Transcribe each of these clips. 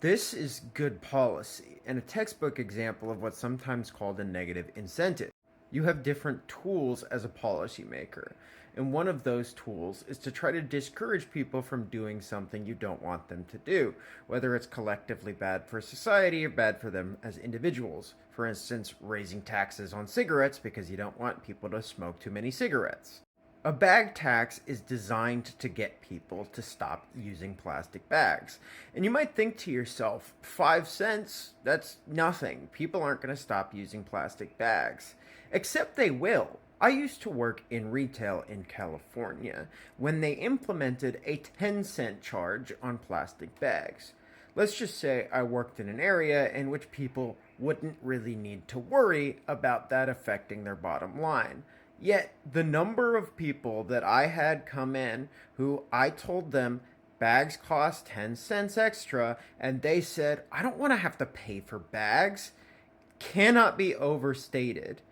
This is good policy and a textbook example of what's sometimes called a negative incentive. You have different tools as a policymaker, and one of those tools is to try to discourage people from doing something you don't want them to do, whether it's collectively bad for society or bad for them as individuals. For instance, raising taxes on cigarettes because you don't want people to smoke too many cigarettes. A bag tax is designed to get people to stop using plastic bags. And you might think to yourself, 5 cents, that's nothing. People aren't going to stop using plastic bags. Except they will. I used to work in retail in California when they implemented a 10-cent charge on plastic bags. Let's just say I worked in an area in which people wouldn't really need to worry about that affecting their bottom line. Yet, the number of people that I had come in who I told them bags cost 10 cents extra, and they said, I don't want to have to pay for bags, cannot be overstated.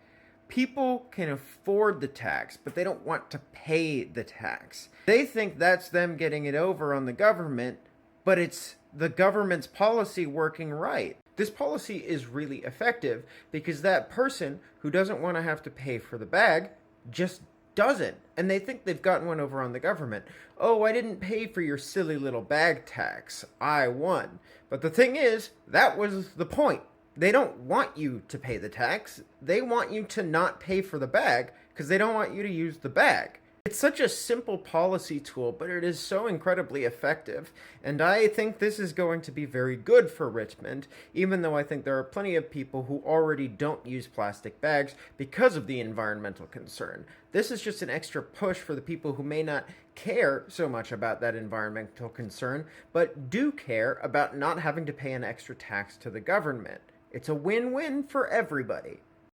People can afford the tax, but they don't want to pay the tax. They think that's them getting it over on the government, but it's the government's policy working right. This policy is really effective because that person who doesn't want to have to pay for the bag just doesn't. And they think they've gotten one over on the government. Oh, I didn't pay for your silly little bag tax. I won. But the thing is, that was the point. They don't want you to pay the tax. They want you to not pay for the bag because they don't want you to use the bag. It's such a simple policy tool, but it is so incredibly effective, and I think this is going to be very good for Richmond, even though I think there are plenty of people who already don't use plastic bags because of the environmental concern. This is just an extra push for the people who may not care so much about that environmental concern, but do care about not having to pay an extra tax to the government. It's a win-win for everybody.